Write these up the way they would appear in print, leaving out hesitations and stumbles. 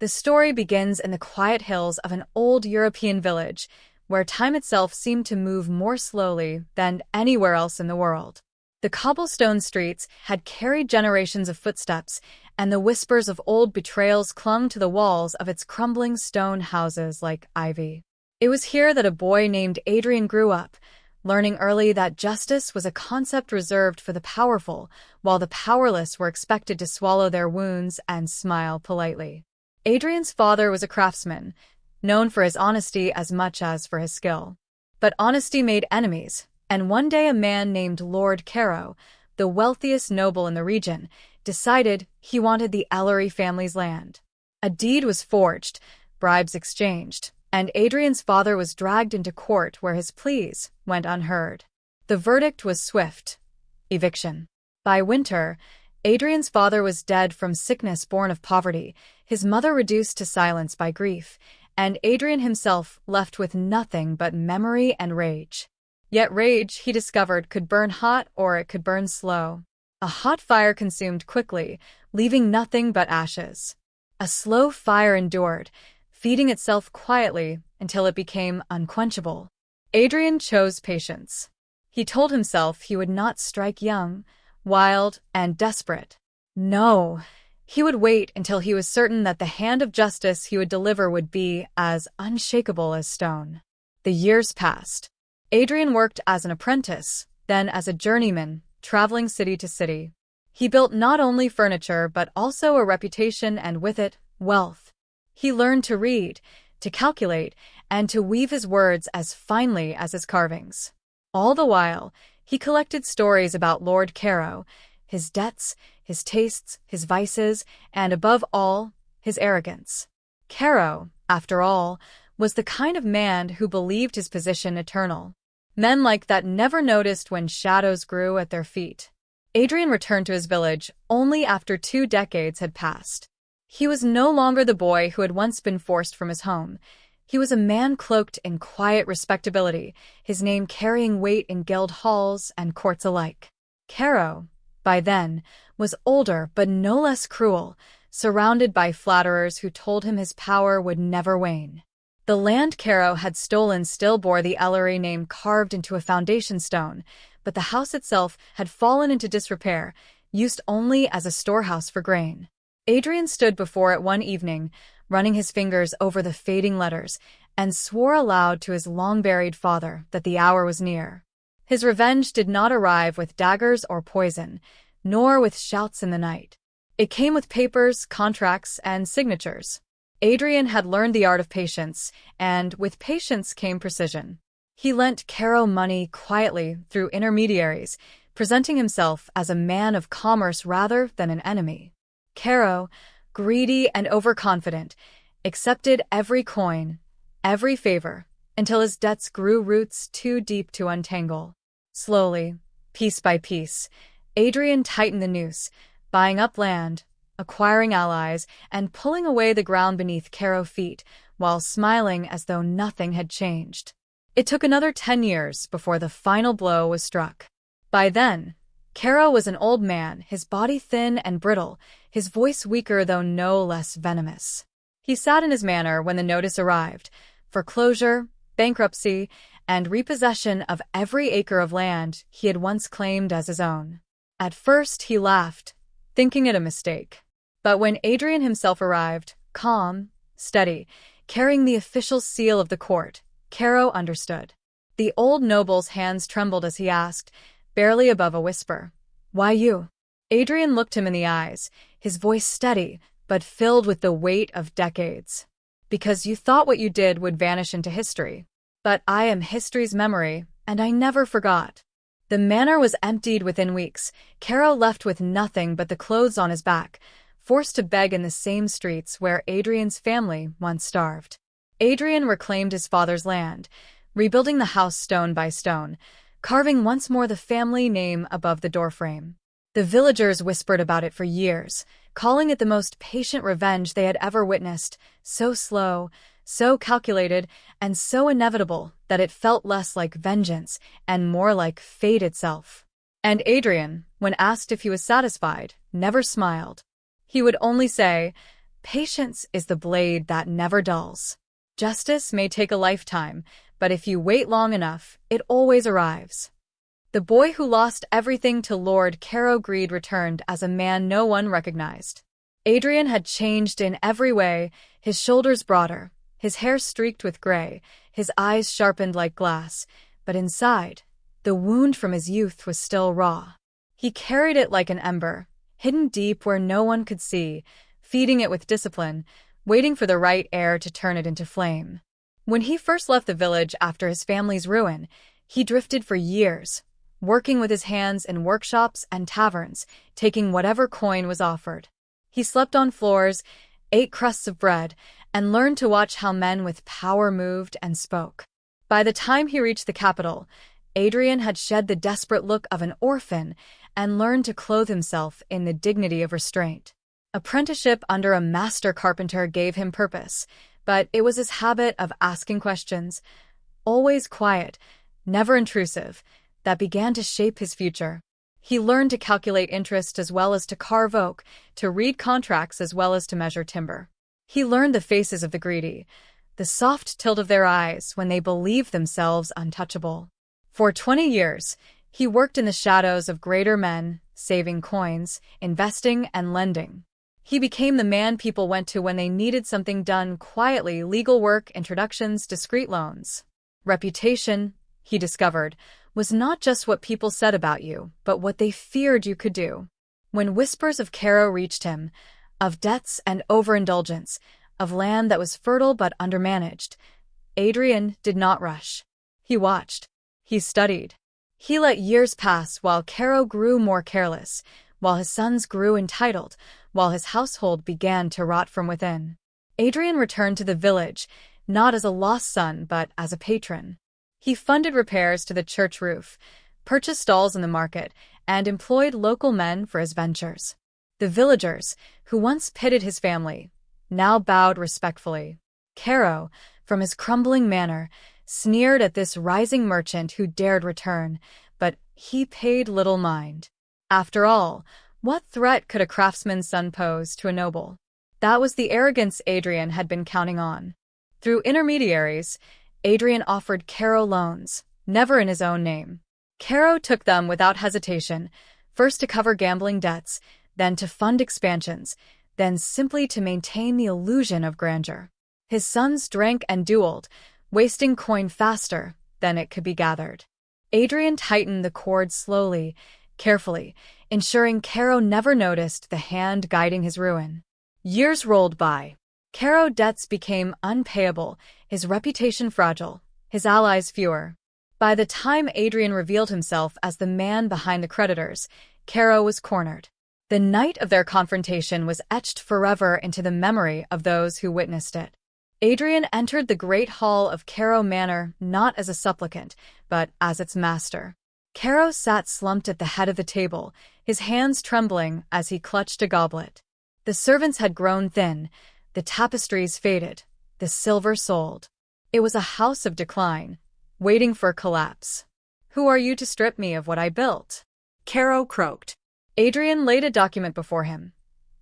The story begins in the quiet hills of an old European village, where time itself seemed to move more slowly than anywhere else in the world. The cobblestone streets had carried generations of footsteps, and the whispers of old betrayals clung to the walls of its crumbling stone houses like ivy. It was here that a boy named Adrian grew up, learning early that justice was a concept reserved for the powerful, while the powerless were expected to swallow their wounds and smile politely. Adrian's father was a craftsman, known for his honesty as much as for his skill. But honesty made enemies, and one day a man named Lord Caro, the wealthiest noble in the region, decided he wanted the Ellery family's land. A deed was forged, bribes exchanged, and Adrian's father was dragged into court where his pleas went unheard. The verdict was swift: eviction. By winter, Adrian's father was dead from sickness born of poverty, his mother reduced to silence by grief, and Adrian himself left with nothing but memory and rage. Yet rage, he discovered, could burn hot or it could burn slow. A hot fire consumed quickly, leaving nothing but ashes. A slow fire endured, feeding itself quietly until it became unquenchable. Adrian chose patience. He told himself he would not strike young, wild, and desperate. No, he would wait until he was certain that the hand of justice he would deliver would be as unshakable as stone. The years passed. Adrian worked as an apprentice, then as a journeyman, traveling city to city. He built not only furniture but also a reputation and with it, wealth. He learned to read, to calculate, and to weave his words as finely as his carvings. All the while, he collected stories about Lord Caro, his debts, his tastes, his vices, and above all, his arrogance. Caro, after all, was the kind of man who believed his position eternal. Men like that never noticed when shadows grew at their feet. Adrian returned to his village only after 2 decades had passed. He was no longer the boy who had once been forced from his home. He was a man cloaked in quiet respectability, his name carrying weight in guild halls and courts alike. Caro, by then, was older but no less cruel, surrounded by flatterers who told him his power would never wane. The land Caro had stolen still bore the Ellery name carved into a foundation stone, but the house itself had fallen into disrepair, used only as a storehouse for grain. Adrian stood before it one evening, running his fingers over the fading letters, and swore aloud to his long-buried father that the hour was near. His revenge did not arrive with daggers or poison, nor with shouts in the night. It came with papers, contracts, and signatures. Adrian had learned the art of patience, and with patience came precision. He lent Caro money quietly through intermediaries, presenting himself as a man of commerce rather than an enemy. Caro, greedy and overconfident, accepted every coin, every favor, until his debts grew roots too deep to untangle. Slowly, piece by piece, Adrian tightened the noose, buying up land, acquiring allies, and pulling away the ground beneath Caro's feet, while smiling as though nothing had changed. It took another 10 years before the final blow was struck. By then, Caro was an old man, his body thin and brittle, his voice weaker though no less venomous. He sat in his manor when the notice arrived: foreclosure, bankruptcy, and repossession of every acre of land he had once claimed as his own. At first he laughed, thinking it a mistake. But when Adrian himself arrived, calm, steady, carrying the official seal of the court, Caro understood. The old noble's hands trembled as he asked, barely above a whisper, "Why you?" Adrian looked him in the eyes, his voice steady, but filled with the weight of decades. "Because you thought what you did would vanish into history. But I am history's memory, and I never forgot." The manor was emptied within weeks, Caro left with nothing but the clothes on his back, forced to beg in the same streets where Adrian's family once starved. Adrian reclaimed his father's land, rebuilding the house stone by stone, carving once more the family name above the doorframe. The villagers whispered about it for years, calling it the most patient revenge they had ever witnessed, so slow, so calculated, and so inevitable that it felt less like vengeance and more like fate itself. And Adrian, when asked if he was satisfied, never smiled. He would only say, Patience is the blade that never dulls. Justice may take a lifetime, but if you wait long enough, it always arrives. The boy who lost everything to Lord Caro Greed returned as a man no one recognized. Adrian had changed in every way, his shoulders broader, his hair streaked with gray, his eyes sharpened like glass, but inside, the wound from his youth was still raw. He carried it like an ember, hidden deep where no one could see, feeding it with discipline, waiting for the right air to turn it into flame. When he first left the village after his family's ruin, he drifted for years, working with his hands in workshops and taverns, taking whatever coin was offered. He slept on floors, ate crusts of bread, and learned to watch how men with power moved and spoke. By the time he reached the capital, Adrian had shed the desperate look of an orphan and learned to clothe himself in the dignity of restraint. Apprenticeship under a master carpenter gave him purpose, but it was his habit of asking questions, always quiet, never intrusive, that began to shape his future. He learned to calculate interest as well as to carve oak, to read contracts as well as to measure timber. He learned the faces of the greedy, the soft tilt of their eyes when they believed themselves untouchable. For 20 years, he worked in the shadows of greater men, saving coins, investing, and lending. He became the man people went to when they needed something done quietly: legal work, introductions, discreet loans. Reputation, he discovered, was not just what people said about you, but what they feared you could do. When whispers of Caro reached him, of debts and overindulgence, of land that was fertile but undermanaged, Adrian did not rush. He watched. He studied. He let years pass while Caro grew more careless, while his sons grew entitled, while his household began to rot from within. Adrian returned to the village, not as a lost son but as a patron. He funded repairs to the church roof, purchased stalls in the market, and employed local men for his ventures. The villagers, who once pitied his family, now bowed respectfully. Caro, from his crumbling manor, sneered at this rising merchant who dared return, but he paid little mind. After all, what threat could a craftsman's son pose to a noble? That was the arrogance Adrian had been counting on. Through intermediaries, Adrian offered Caro loans, never in his own name. Caro took them without hesitation, first to cover gambling debts, then to fund expansions, then simply to maintain the illusion of grandeur. His sons drank and dueled, wasting coin faster than it could be gathered. Adrian tightened the cord slowly, carefully, ensuring Caro never noticed the hand guiding his ruin. Years rolled by. Caro debts became unpayable, his reputation fragile, his allies fewer. By the time Adrian revealed himself as the man behind the creditors, Caro was cornered. The night of their confrontation was etched forever into the memory of those who witnessed it. Adrian entered the great hall of Caro Manor not as a supplicant, but as its master. Caro sat slumped at the head of the table, his hands trembling as he clutched a goblet. The servants had grown thin, the tapestries faded, the silver sold. It was a house of decline, waiting for collapse. "Who are you to strip me of what I built?" Caro croaked. Adrian laid a document before him.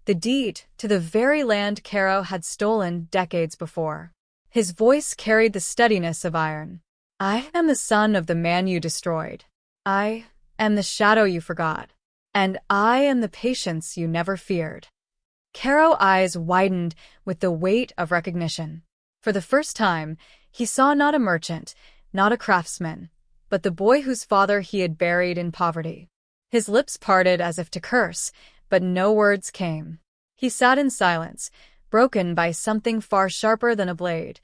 The deed to the very land Caro had stolen decades before. His voice carried the steadiness of iron. "I am the son of the man you destroyed. I am the shadow you forgot. And I am the patience you never feared." Caro's eyes widened with the weight of recognition. For the first time, he saw not a merchant, not a craftsman, but the boy whose father he had buried in poverty. His lips parted as if to curse, but no words came. He sat in silence, broken by something far sharper than a blade,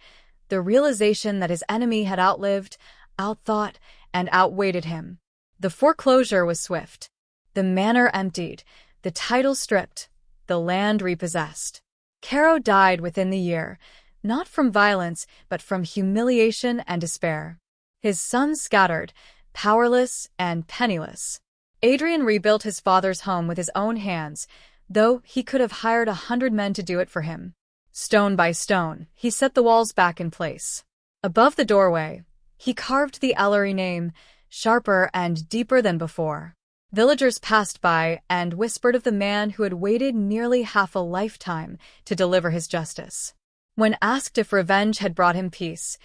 the realization that his enemy had outlived, outthought, and outweighed him. The foreclosure was swift. The manor emptied, the title stripped, the land repossessed. Caro died within the year, not from violence, but from humiliation and despair. His sons scattered, powerless and penniless. Adrian rebuilt his father's home with his own hands, though he could have hired 100 men to do it for him. Stone by stone, he set the walls back in place. Above the doorway, he carved the Ellery name, sharper and deeper than before. Villagers passed by and whispered of the man who had waited nearly half a lifetime to deliver his justice. When asked if revenge had brought him peace,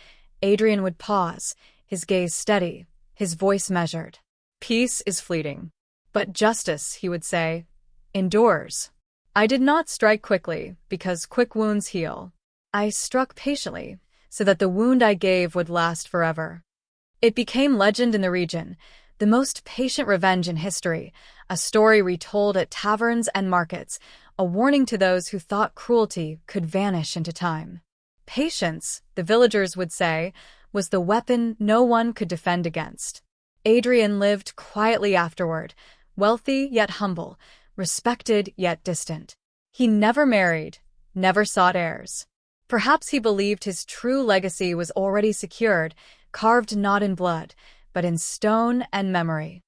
Adrian would pause, his gaze steady, his voice measured. Peace is fleeting. But justice, he would say, endures. I did not strike quickly, because quick wounds heal. I struck patiently, so that the wound I gave would last forever. It became legend in the region, the most patient revenge in history, a story retold at taverns and markets, a warning to those who thought cruelty could vanish into time. Patience, the villagers would say, was the weapon no one could defend against. Adrian lived quietly afterward, wealthy yet humble, respected yet distant. He never married, never sought heirs. Perhaps he believed his true legacy was already secured, carved not in blood, but in stone and memory.